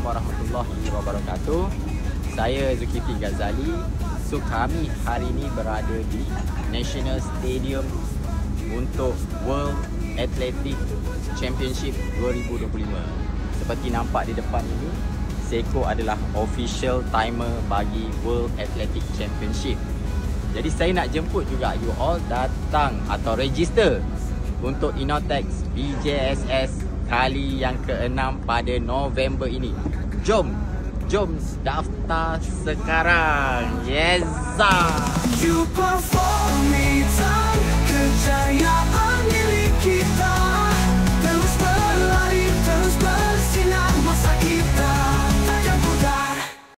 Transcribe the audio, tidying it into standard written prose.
warahmatullahi wabarakatuh. Saya Zulkifli Ghazali. So kami hari ini berada di National Stadium untuk World Athletic Championship 2025. Seperti nampak di depan ini, Seiko adalah official timer bagi World Athletic Championship. Jadi saya nak jemput juga you all datang atau register untuk Innotex BJSS kali yang ke-6 pada November ini. Jom daftar sekarang. Yes. You perform me, kejayaan.